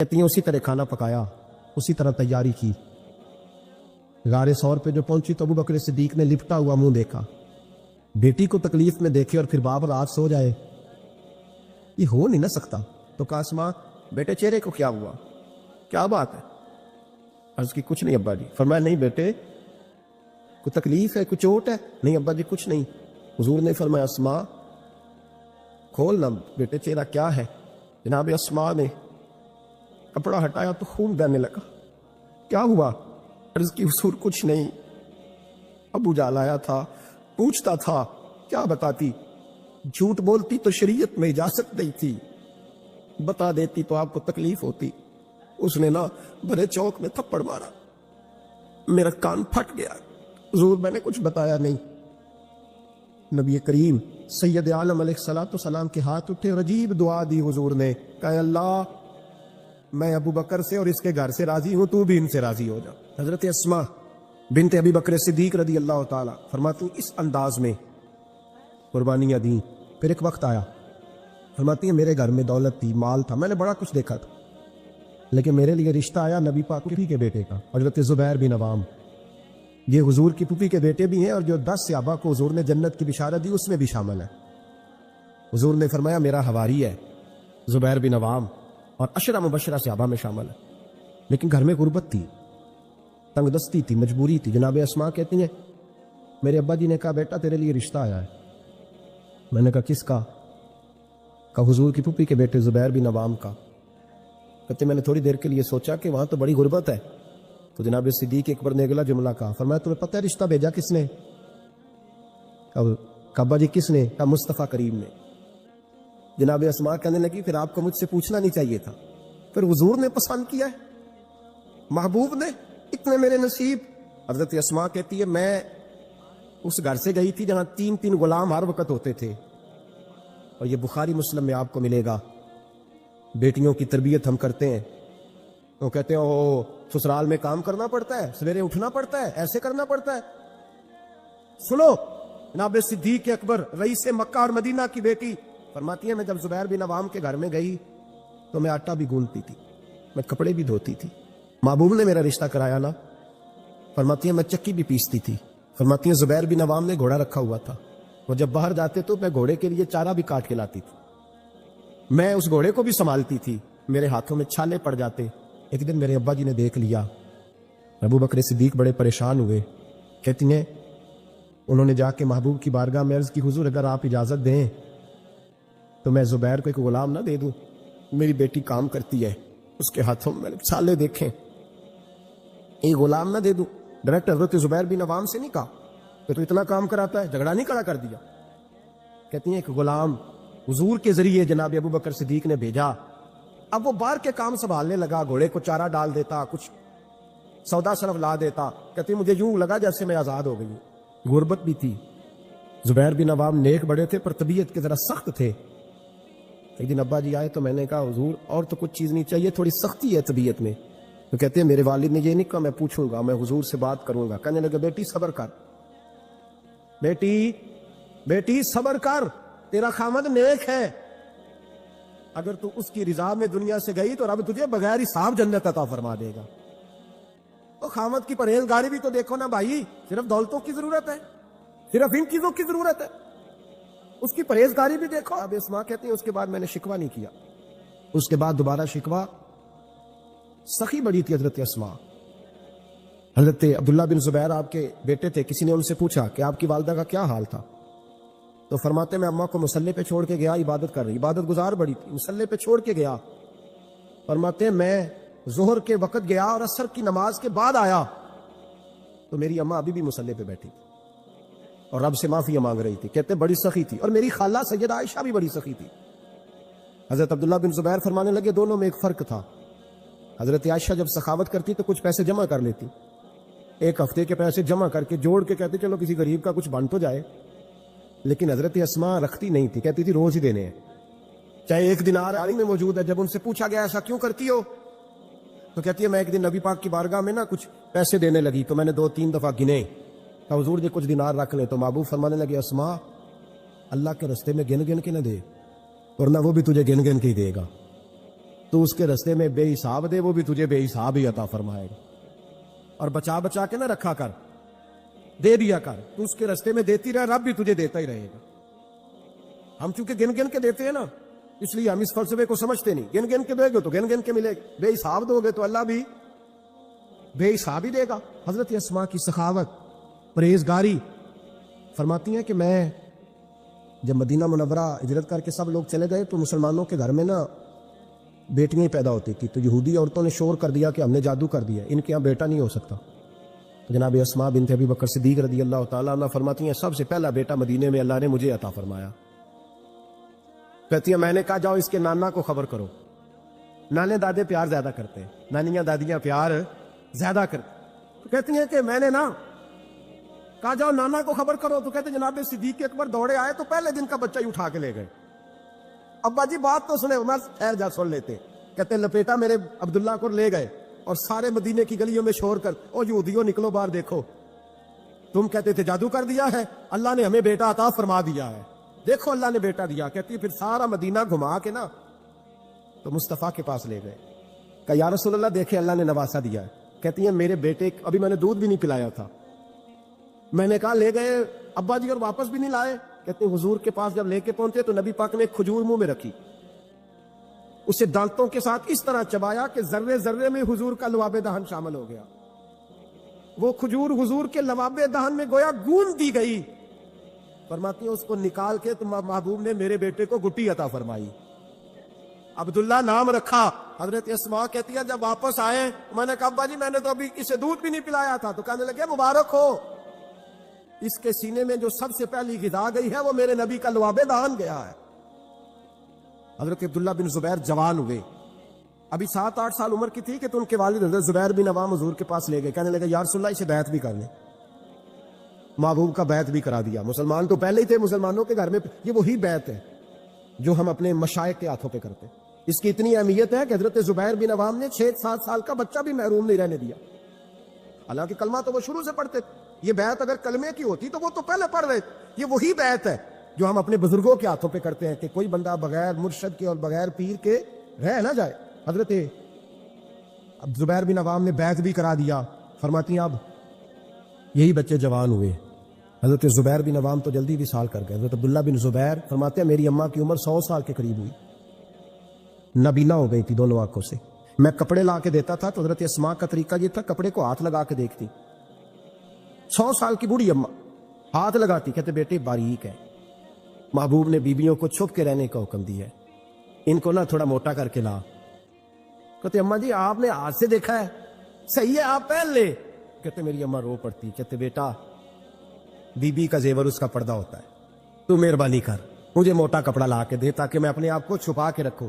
کہتی ہیں اسی طرح کھانا پکایا، اسی طرح تیاری کی۔ غار ثور پہ جو پہنچی تو ابو بکر صدیق نے لپٹا ہوا منہ دیکھا، بیٹی کو تکلیف میں دیکھے اور پھر باپ رات سو جائے، یہ ہو نہیں نہ سکتا۔ تو کہا اسماء بیٹے چہرے کو کیا ہوا، کیا بات ہے؟ عرض کی کچھ نہیں ابا جی۔ فرمایا نہیں بیٹے کوئی تکلیف ہے، کوئی چوٹ ہے؟ نہیں ابا جی کچھ نہیں۔ حضور نے فرمایا اسماء کھول نہ بیٹے چہرہ کیا ہے۔ جناب اسماء نے کپڑا ہٹایا تو خون بہنے لگا۔ کیا ہوا؟ عرض کی حضور کچھ نہیں، ابو جال آیا تھا، پوچھتا تھا کیا بتاتی، جھوٹ بولتی تو شریعت میں اجازت نہیں تھی، بتا دیتی تو آپ کو تکلیف ہوتی۔ اس نے نا بڑے چوک میں تھپڑ مارا، میرا کان پھٹ گیا۔ حضور میں نے کچھ بتایا نہیں۔ نبی کریم سید عالم علیہ السلام کے ہاتھ اٹھے اور عجیب دعا دی حضور نے، کہ اللہ میں ابو بکر سے اور اس کے گھر سے راضی ہوں، تو بھی ان سے راضی ہو جا۔ حضرت اسماء بنت ابی بکر صدیق رضی اللہ تعالی فرماتی اس انداز میں قربانیاں دیں۔ پھر ایک وقت آیا، فرماتی ہیں میرے گھر میں دولت تھی، مال تھا، میں نے بڑا کچھ دیکھا تھا، لیکن میرے لیے رشتہ آیا نبی پاک پھوپھی کے بیٹے کا، حضرت زبیر بن عوام۔ یہ حضور کی پھوپھی کے بیٹے بھی ہیں اور جو 10 صحابہ کو حضور نے جنت کی بشارت دی اس میں بھی شامل ہے۔ حضور نے فرمایا میرا حواری ہے زبیر بن عوام، اور 10 مبشرہ صحابہ میں شامل ہے، لیکن گھر میں غربت تھی، تنگ دستی تھی، مجبوری تھی۔ جناب اسماء کہتی ہیں میرے ابا جی نے کہا بیٹا تیرے لیے رشتہ آیا ہے۔ میں نے کہا کس کا؟ کہا حضور کی پھوپھی کے بیٹے زبیر بن عوام کا۔ کہتے میں نے تھوڑی دیر کے لیے سوچا کہ وہاں تو بڑی غربت ہے، تو جناب صدیق اکبر نے اگلا جملہ کہا، فرمایا تمہیں پتہ ہے رشتہ بھیجا کس نے؟ کہا ابا جی کس نے؟ کہا مصطفیٰ کریم نے۔ جناب اسماء کہنے لگی پھر آپ کو مجھ سے پوچھنا نہیں چاہیے تھا، پھر حضور نے پسند کیا ہے، محبوب نے، اتنے میرے نصیب۔ حضرت اسماء کہتی ہے میں اس گھر سے گئی تھی جہاں 3 غلام ہر وقت ہوتے تھے، اور یہ بخاری مسلم میں آپ کو ملے گا۔ بیٹیوں کی تربیت ہم کرتے ہیں، وہ کہتے ہیں او سسرال میں کام کرنا پڑتا ہے، سویرے اٹھنا پڑتا ہے، ایسے کرنا پڑتا ہے۔ سنو جناب صدیق اکبر رئیس مکہ اور مدینہ کی بیٹی فرماتی ہے میں جب زبیر بن عوام کے گھر میں گئی تو میں آٹا بھی گوندتی تھی، میں کپڑے بھی دھوتی تھی، محبوب نے میرا رشتہ کرایا نا۔ فرماتی ہے میں چکی بھی پیستی تھی۔ فرماتی ہے زبیر بن عوام نے گھوڑا رکھا ہوا تھا، وہ جب باہر جاتے تو میں گھوڑے کے لیے چارہ بھی کاٹ کے لاتی تھی، میں اس گھوڑے کو بھی سنبھالتی تھی، میرے ہاتھوں میں چھالے پڑ جاتے۔ ایک دن میرے ابا جی نے دیکھ لیا، ابو بکر صدیق بڑے پریشان ہوئے۔ کہتی ہیں انہوں نے جا کے محبوب کی بارگاہ میں عرض کی حضور اگر آپ اجازت دیں تو میں زبیر کو ایک غلام نہ دے دوں، میری بیٹی کام کرتی ہے، اس کے ہاتھوں میں چھالے دیکھیں، ایک غلام نہ دے دوں؟ ڈائریکٹ حضرت زبیر بن عوام سے نہیں کہا کہ تو اتنا کام کراتا ہے، جھگڑا نہیں کھڑا کر دیا۔ کہتی ہیں ایک غلام حضور کے ذریعے جناب ابو بکر صدیق نے بھیجا، اب وہ باہر کے کام سنبھالنے لگا، گھوڑے کو چارہ ڈال دیتا، کچھ سودا صرف لا دیتا۔ کہتی مجھے یوں لگا جیسے میں آزاد ہو گئی۔ غربت بھی تھی، زبیر بن عوام نیک بڑے تھے پر طبیعت کے ذرا سخت تھے۔ ایک دن ابا جی آئے تو میں نے کہا حضور اور تو کچھ چیز نہیں چاہیے، تھوڑی سختی ہے طبیعت میں۔ تو کہتے ہیں میرے والد نے یہ نہیں کہا میں پوچھوں گا، میں حضور سے بات کروں گا۔ کہنے لگے بیٹی صبر کر، بیٹی صبر کر، تیرا خامد نیک ہے، اگر تو اس کی رضا میں دنیا سے گئی تو رب تجھے بغیر حساب جنت عطا فرما دے گا۔ تو خامد کی پرہیزگاری بھی تو دیکھو نا بھائی، صرف دولتوں کی ضرورت ہے، صرف ان چیزوں کی ضرورت ہے، اس کی پرہیزگاری بھی دیکھو۔ اب اسماء کہتے ہیں اس کے بعد میں نے شکوہ نہیں کیا، اس کے بعد دوبارہ شکوہ، سخی بڑی تھی حضرت اسماء۔ حضرت عبداللہ بن زبیر آپ کے بیٹے تھے، کسی نے ان سے پوچھا کہ آپ کی والدہ کا کیا حال تھا، تو فرماتے میں اماں کو مصلے پہ چھوڑ کے گیا، عبادت کر رہی، عبادت گزار بڑی تھی، مصلے پہ چھوڑ کے گیا۔ فرماتے میں ظہر کے وقت گیا اور عصر کی نماز کے بعد آیا تو میری اماں ابھی بھی مصلے پہ بیٹھی اور رب سے معافی مانگ رہی تھی۔ کہتے بڑی سخی تھی، اور میری خالہ سیدہ عائشہ بھی بڑی سخی تھی۔ حضرت عبداللہ بن زبیر فرمانے لگے دونوں میں ایک فرق تھا، حضرت عائشہ جب سخاوت کرتی تو کچھ پیسے جمع کر لیتی، ایک ہفتے کے پیسے جمع کر کے جوڑ کے کہتے چلو کسی غریب کا کچھ بن تو جائے، لیکن حضرت اسماء رکھتی نہیں تھی، کہتی تھی روز ہی دینے ہیں، چاہے ایک دینار عالم میں موجود ہے۔ جب ان سے پوچھا گیا ایسا کیوں کرتی ہو تو کہتی ہے میں ایک دن نبی پاک کی بارگاہ میں نا کچھ پیسے دینے لگی تو میں نے 2-3 دفعہ گنے، تو حضور جی کچھ دینار رکھ لیں، تو محبوب فرمانے لگے اسماء اللہ کے رستے میں گن گن کے نہ دے، ورنہ وہ بھی تجھے گن گن کے ہی دے گا۔ تو اس کے رستے میں بے حساب دے، وہ بھی تجھے بے حساب ہی عطا فرمائے گا. اور بچا بچا کے نہ رکھا کر، دے دیا کر. تو اس کے رستے میں دیتی رہ، رب بھی تجھے دیتا ہی رہے گا. ہم چونکہ گن گن کے دیتے ہیں نا، اس لیے ہم اس فلسفے کو سمجھتے نہیں. گن گن کے دے گے تو گن گن کے ملے گا، بے حساب دو گے تو اللہ بھی بے حساب ہی دے گا. حضرت اسماء کی سخاوت، پرہیزگاری، فرماتی ہیں کہ میں جب مدینہ منورہ ہجرت کر کے سب لوگ چلے گئے تو مسلمانوں کے گھر میں نا بیٹیاں ہی پیدا ہوتی تھی. تو یہودی عورتوں نے شور کر دیا کہ ہم نے جادو کر دیا، ان کے یہاں بیٹا نہیں ہو سکتا. تو جناب اسماء بنت ابی بکر صدیق رضی اللہ تعالیٰ عنہ فرماتی ہیں سب سے پہلا بیٹا مدینے میں اللہ نے مجھے عطا فرمایا. کہتی ہیں میں نے کہا جاؤ اس کے نانا کو خبر کرو. نانے دادے پیار زیادہ کرتے ہیں، نانیاں دادیاں پیار زیادہ کرتے. تو کہتی ہیں کہ میں نے نا کہا جاؤ نانا کو خبر کرو. تو کہتے جناب صدیق اکبر دوڑے آئے تو پہلے دن کا بچہ ہی اٹھا کے لے گئے. ابا جی بات تو سنے، عمر خیر جا سن لیتے. کہتے لپیٹا میرے عبداللہ کو لے گئے اور سارے مدینے کی گلیوں میں شور کر، او یہودیوں نکلو باہر دیکھو، تم کہتے تھے جادو کر دیا ہے، اللہ نے ہمیں بیٹا عطا فرما دیا ہے، دیکھو اللہ نے بیٹا دیا. کہتی ہے پھر سارا مدینہ گھما کے نا تو مصطفیٰ کے پاس لے گئے. کہ یا رسول اللہ دیکھے اللہ نے نواسا دیا ہے. کہتی ہیں میرے بیٹے ابھی میں نے دودھ بھی نہیں پلایا تھا، میں نے کہا لے گئے ابا جی اور واپس بھی نہیں لائے. کہتے ہیں حضور کے پاس جب لے کے پہنچے تو نبی پاک نے ایک کھجور منہ میں رکھی، اسے دانتوں کے ساتھ اس طرح چبایا کہ ذرے ذرے میں حضور کا لواب دہن شامل ہو گیا. وہ کھجور حضور کے لواب دہن میں گویا گوند دی گئی. فرماتی ہیں اس کو نکال کے تو محبوب نے میرے بیٹے کو گٹی عطا فرمائی، عبداللہ نام رکھا. حضرت اسماء کہتی ہے جب واپس آئے میں نے کہا ابا جی میں نے تو ابھی اسے دودھ بھی نہیں پلایا تھا. تو کہنے لگے مبارک ہو، اس کے سینے میں جو سب سے پہلی غذا گئی ہے وہ میرے نبی کا لواب دہن گیا ہے. حضرت عبداللہ بن زبیر جوان ہوئے، ابھی 7-8 سال عمر کی تھی کہ تو ان کے والد حضرت زبیر بن عوام حضور کے پاس لے گئے. کہنے لگے یا رسول اللہ اسے بیعت بھی کر لیں. محبوب کا بیعت بھی کرا دیا. مسلمان تو پہلے ہی تھے، مسلمانوں کے گھر میں یہ وہی بیعت ہے جو ہم اپنے مشائخ کے ہاتھوں پہ کرتے. اس کی اتنی اہمیت ہے کہ حضرت زبیر بن عوام نے 6-7 سال کا بچہ بھی محروم نہیں رہنے دیا. حالانکہ کلمہ تو وہ شروع سے پڑھتے تھے. یہ بیعت اگر کلمے کی ہوتی تو وہ تو پہلے پڑھ رہے. یہ وہی بیعت ہے جو ہم اپنے بزرگوں کے ہاتھوں پہ کرتے ہیں کہ کوئی بندہ بغیر مرشد کے اور بغیر پیر کے رہ نہ جائے. حضرت زبیر بن عوام نے بیعت بھی کرا دیا. فرماتی ہیں اب یہی بچے جوان ہوئے. حضرت زبیر بن عوام تو جلدی وصال کر گئے. حضرت عبداللہ بن زبیر فرماتے ہیں میری اماں کی عمر 100 سال کے قریب ہوئی، نابینا ہو گئی تھی دونوں آنکھوں سے. میں کپڑے لا کے دیتا تھا تو حضرت اسماء کا طریقہ یہ تھا کپڑے کو ہاتھ لگا کے دیکھتی. 100 سال کی بوڑھی اماں ہاتھ لگاتی، کہتے بیٹے باریک ہے. محبوب نے بیویوں کو چھپ کے رہنے کا حکم دیا ہے، ان کو نہ تھوڑا موٹا کر کے لا. کہتے اماں جی آپ نے ہاتھ سے دیکھا ہے، صحیح ہے آپ پہن لے. کہتے میری اماں رو پڑتی. کہتے بیٹا بی بی کا زیور اس کا پردہ ہوتا ہے، تو مہربانی کر مجھے موٹا کپڑا لا کے دے تاکہ میں اپنے آپ کو چھپا کے رکھوں.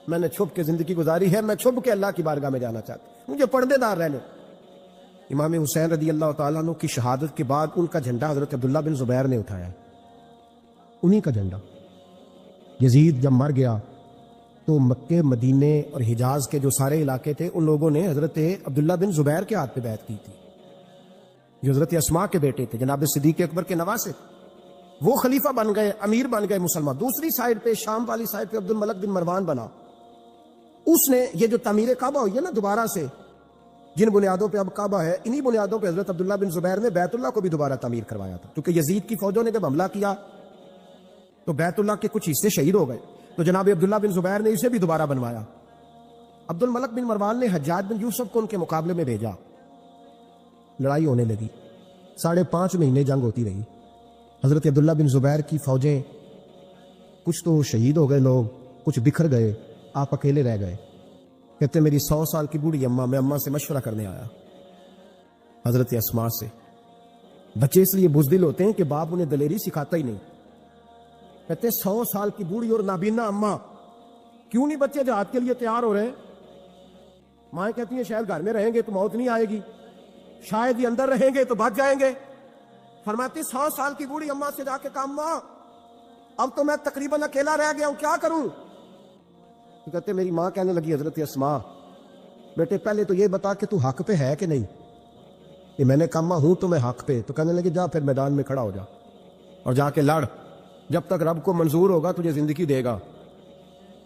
میں نے چھپ کے زندگی گزاری ہے، میں چھپ کے اللہ کی بارگاہ میں جانا چاہتا ہوں، مجھے پردے دار رہنے. امام حسین رضی اللہ تعالیٰ عنہ کی شہادت کے بعد ان کا جھنڈا حضرت عبداللہ بن زبیر نے اٹھایا، انہی کا جھنڈا. یزید جب مر گیا تو مکے مدینے اور حجاز کے جو سارے علاقے تھے ان لوگوں نے حضرت عبداللہ بن زبیر کے ہاتھ پہ بیعت کی تھی، جو حضرت اسماء کے بیٹے تھے، جناب صدیق اکبر کے نواسے. وہ خلیفہ بن گئے، امیر بن گئے مسلمان. دوسری سائڈ پہ شام والی سائڈ پہ عبد الملک بن مروان بنا. اس نے یہ جو تعمیر کعبہ ہوئی ہے نا دوبارہ سے، جن بنیادوں پہ اب کعبہ ہے، انہی بنیادوں پہ حضرت عبداللہ بن زبیر نے بیت اللہ کو بھی دوبارہ تعمیر کروایا تھا. کیونکہ یزید کی فوجوں نے جب حملہ کیا تو بیت اللہ کے کچھ حصے شہید ہو گئے، تو جناب عبداللہ بن زبیر نے اسے بھی دوبارہ بنوایا. عبد الملک بن مروان نے حجاج بن یوسف کو ان کے مقابلے میں بھیجا. لڑائی ہونے لگی، 5.5 مہینے جنگ ہوتی رہی. حضرت عبداللہ بن زبیر کی فوجیں کچھ تو شہید ہو گئے، لوگ کچھ بکھر گئے، آپ اکیلے رہ گئے. کہتے میری 100 سال کی بوڑھی اماں، میں اماں سے مشورہ کرنے آیا، حضرت اسماء سے. بچے اس لیے بزدل ہوتے ہیں کہ باپ انہیں دلیری سکھاتا ہی نہیں. کہتے 100 سال کی بوڑھی اور نابینا اماں، کیوں نہیں بچے جہاد کے لیے تیار ہو رہے ہیں؟ مائیں کہتی ہیں شاید گھر میں رہیں گے تو موت نہیں آئے گی، شاید ہی اندر رہیں گے تو بچ جائیں گے. فرماتی 100 سال کی بوڑھی اماں سے جا کے کہا اماں اب تو میں تقریباً اکیلا رہ گیا ہوں، کیا کروں؟ تو کہتے میری ماں کہنے لگی حضرت اسماء بیٹے پہلے تو یہ بتا کہ تو حق پہ ہے کہ نہیں. یہ میں نے کہا اماں ہوں تو میں حق پہ. تو کہنے لگی جا پھر میدان میں کھڑا ہو جا اور جا کے لڑ، جب تک رب کو منظور ہوگا تجھے زندگی دے گا.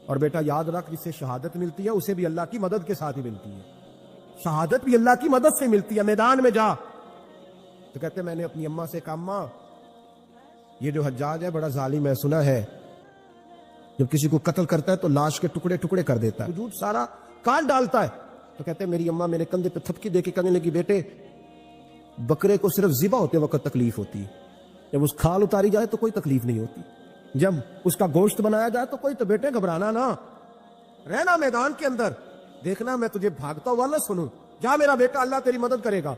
اور بیٹا یاد رکھ، جس سے شہادت ملتی ہے اسے بھی اللہ کی مدد کے ساتھ ہی ملتی ہے، شہادت بھی اللہ کی مدد سے ملتی ہے۔ میدان میں جا تو کہتے میں نے اپنی اماں سے کہا اماں یہ جو حجاج ہے بڑا ظالم ہے، سنا ہے جب کسی کو قتل کرتا ہے تو لاش کے ٹکڑے ٹکڑے کر دیتا ہے، وجود سارا کاٹ ڈالتا ہے۔ تو کہتے میری اماں میرے کندھے پہ تھپکی دے کے کہنے لگی بیٹے بکرے کو صرف ذبح ہوتے وقت تکلیف ہوتی ہے، جب اس کھال اتاری جائے تو کوئی تکلیف نہیں ہوتی، جب اس کا گوشت بنایا جائے تو کوئی، تو بیٹے گھبرانا نہ، رہنا میدان کے اندر، دیکھنا میں تجھے بھاگتا ہوا نہ سنوں، جا میرا بیٹا اللہ تیری مدد کرے گا۔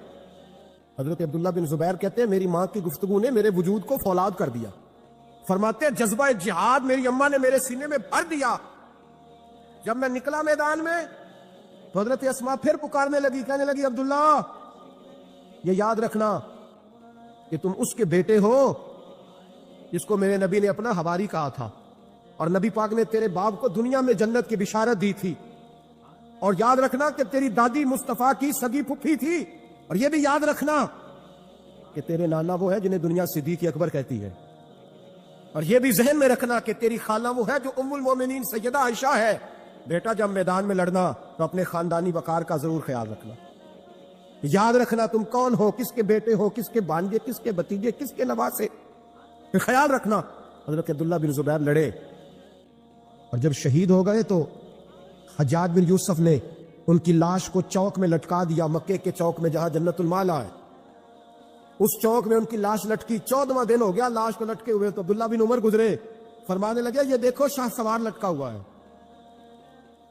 حضرت عبداللہ بن زبیر کہتے ہیں میری ماں کی گفتگو نے میرے وجود کو فولاد کر دیا، فرماتے ہیں جذبہ جہاد میری اماں نے میرے سینے میں بھر دیا۔ جب میں نکلا میدان میں تو حضرت اسماء پھر پکارنے لگی، کہنے لگی عبداللہ یہ یاد رکھنا کہ تم اس کے بیٹے ہو جس کو میرے نبی نے اپنا حواری کہا تھا، اور نبی پاک نے تیرے باپ کو دنیا میں جنت کی بشارت دی تھی، اور یاد رکھنا کہ تیری دادی مصطفیٰ کی سگی پھپھی تھی، اور یہ بھی یاد رکھنا کہ تیرے نانا وہ ہے جنہیں دنیا صدیق اکبر کہتی ہے، اور یہ بھی ذہن میں رکھنا کہ تیری خالہ وہ ہے جو ام المومنین سیدہ عائشہ ہے۔ بیٹا جب میدان میں لڑنا تو اپنے خاندانی وقار کا ضرور خیال رکھنا، یاد رکھنا تم کون ہو، کس کے بیٹے ہو، کس کے بانجے، کس کے بھتیجے، کس کے نواسے، پھر خیال رکھنا۔ حضرت عبداللہ بن زبیر لڑے اور جب شہید ہو گئے تو حجاج بن یوسف نے ان کی لاش کو چوک میں لٹکا دیا، مکے کے چوک میں جہاں جنت المالا ہے، اس چوک میں ان کی لاش لٹکی، 14واں دن ہو گیا لاش کو لٹکے ہوئے۔ تو عبداللہ بن عمر گزرے، فرمانے لگے یہ دیکھو شاہ سوار لٹکا ہوا ہے،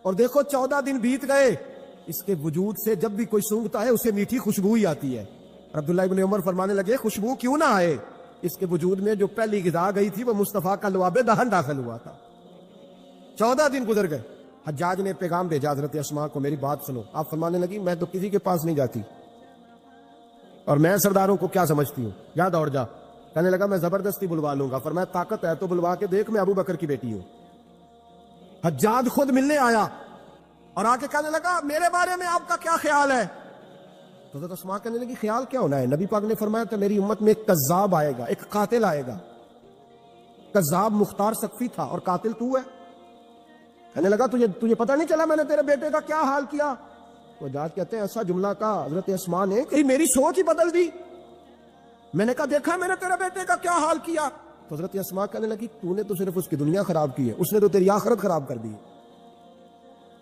اور دیکھو 14 دن بیت گئے، اس کے وجود سے جب بھی کوئی سونگتا ہے اسے میٹھی خوشبو ہی آتی ہے۔ اور عبداللہ بن عمر فرمانے لگے خوشبو کیوں نہ آئے، اس کے وجود میں جو پہلی غذا گئی تھی وہ مصطفیٰ کا لعاب دہن داخل ہوا تھا۔ 14 دن گزر گئے، حجاج نے پیغام بھیجا حضرت اسماء کو میری بات سنو۔ آپ فرمانے لگی میں تو کسی کے پاس نہیں جاتی، اور میں سرداروں کو کیا سمجھتی ہوں، جا دوڑ جا۔ کہنے لگا میں زبردستی بلوا لوں گا، فرمایا طاقت ہے تو بلوا کے دیکھ، میں ابو بکر کی بیٹی ہوں۔ حجاج خود ملنے آیا اور آ کے کہنے لگا میرے بارے میں آپ کا کیا خیال ہے؟ تو حضرت اسماء کہنے لگی خیال کیا ہونا ہے، نبی پاک نے فرمایا کہ میری امت میں ایک کذاب آئے گا، ایک قاتل آئے گا۔ کذاب مختار سقفی تھا اور قاتل تو ہے۔ کہنے لگا تجھے پتہ نہیں چلا میں نے تیرے بیٹے کا کیا حال کیا؟ تو حجاج کہتے ہیں ایسا جملہ کہا حضرت اسماء نے کہ میری سوچ ہی بدل دی، میں نے کہا دیکھا میں نے تیرے بیٹے کا کیا حال کیا؟ تو حضرت اسماء کہنے لگی تو نے تو صرف اس کی دنیا خراب کی ہے، اس نے تو تیری آخرت خراب کر دی ہے۔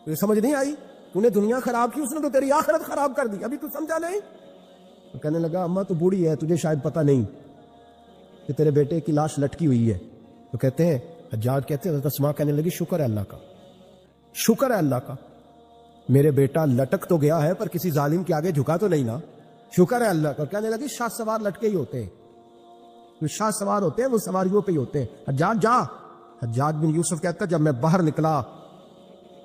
تجھے سمجھ نہیں آئی، تو نے دنیا خراب کی، اس نے تو تیری آخرت خراب کر دی، ابھی تو سمجھا نہیں؟ تو کہنے لگا اماں تو بوڑھی ہے، تجھے شاید پتہ نہیں کہ تیرے بیٹے کی لاش لٹکی ہوئی ہے۔ تو کہتے ہیں حجاج کہتے ہیں حضرت اسماء کہنے لگی شکر ہے اللہ کا، شکر ہے اللہ کا، میرے بیٹا لٹک تو گیا ہے پر کسی ظالم کے آگے جھکا تو نہیں نا، شکر ہے اللہ کا۔ کہنے لگی شاہ سوار لٹکے ہی ہوتے ہیں، جو شاہ سوار ہوتے ہیں وہ سواریوں پہ ہی ہوتے ہیں، حجاج جا۔ حجاج بن یوسف کہتا جب میں باہر نکلا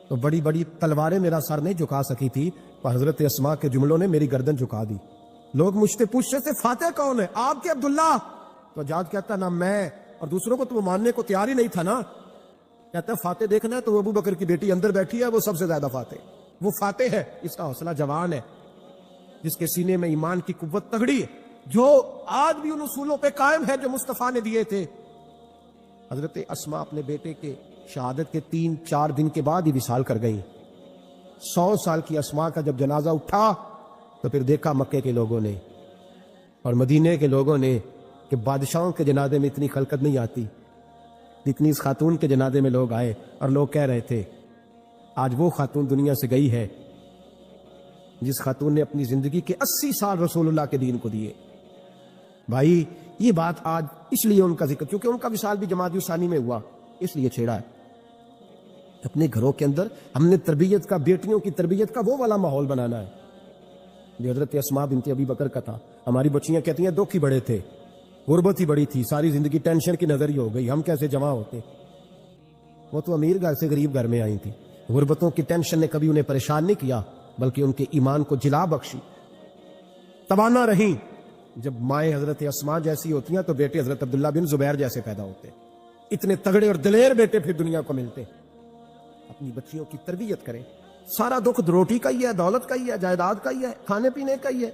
تو بڑی بڑی تلواریں میرا سر نہیں جھکا سکی تھی، پر حضرت اسماء کے جملوں نے میری گردن جھکا دی۔ لوگ مجھ سے پوچھتے تھے فاتح کون ہے؟ آپ کے عبداللہ۔ تو حجاج کہتا نہ میں اور دوسروں کو تو ماننے کو تیار ہی نہیں تھا نا، کہتا ہے فاتح دیکھنا ہے تو وہ ابو بکر کی بیٹی اندر بیٹھی ہے، وہ سب سے زیادہ فاتح، وہ فاتح ہے، اس کا حوصلہ جوان ہے، جس کے سینے میں ایمان کی قوت تگڑی ہے، جو آج بھی ان اصولوں پہ قائم ہے جو مصطفیٰ نے دیے تھے۔ حضرت اسماء اپنے بیٹے کے شہادت کے 3-4 دن کے بعد ہی وصال کر گئی۔ 100 سال کی اسماء کا جب جنازہ اٹھا تو پھر دیکھا مکے کے لوگوں نے اور مدینے کے لوگوں نے کہ بادشاہوں کے جنازے میں اتنی خلقت نہیں آتی، اتنی اس خاتون کے جنازے میں لوگ آئے، اور لوگ کہہ رہے تھے آج وہ خاتون دنیا سے گئی ہے جس خاتون نے اپنی زندگی کے 80 سال رسول اللہ کے دین کو دیے۔ بھائی یہ بات آج اس لیے ان کا ذکر، کیونکہ ان کا وصال بھی جمادی ثانی میں ہوا، اس لیے چھیڑا ہے۔ اپنے گھروں کے اندر ہم نے تربیت کا، بیٹیوں کی تربیت کا وہ والا ماحول بنانا ہے جو حضرت اسماء بنت ابی بکر کا تھا۔ ہماری بچیاں کہتی ہیں دکھ ہی بڑے تھے، غربت ہی بڑی تھی، ساری زندگی ٹینشن کی نظر ہی ہو گئی، ہم کیسے جمع ہوتے؟ وہ تو امیر گھر سے غریب گھر میں آئی تھی، غربتوں کی ٹینشن نے کبھی انہیں پریشان نہیں کیا بلکہ ان کے ایمان کو جلا بخشی، توانا رہیں۔ جب مائیں حضرت اسماء جیسی ہوتی ہیں تو بیٹے حضرت عبداللہ بن زبیر جیسے پیدا ہوتے، اتنے تگڑے اور دلیر بیٹے پھر دنیا کو ملتے۔ اپنی بچیوں کی تربیت کریں، سارا دکھ روٹی کا ہی ہے، دولت کا ہی ہے، جائیداد کا ہی ہے، کھانے پینے کا ہی ہے،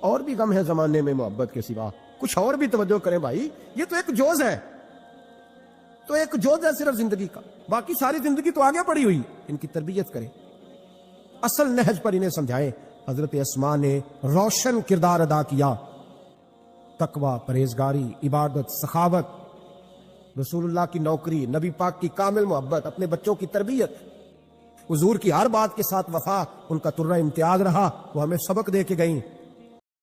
اور بھی غم ہے زمانے میں محبت کے سوا، کچھ اور بھی توجہ کریں بھائی، یہ تو ایک جوز ہے، تو ایک جوز ہے صرف زندگی کا، باقی ساری زندگی تو آگے پڑی ہوئی، ان کی تربیت کریں، اصل نہج پر انہیں سمجھائیں۔ حضرت اسماء نے روشن کردار ادا کیا، تقوی، پرہیزگاری، عبادت، سخاوت، رسول اللہ کی نوکری، نبی پاک کی کامل محبت، اپنے بچوں کی تربیت، حضور کی ہر بات کے ساتھ وفا ان کا ترہ امتیاز رہا۔ وہ ہمیں سبق دے کے گئیں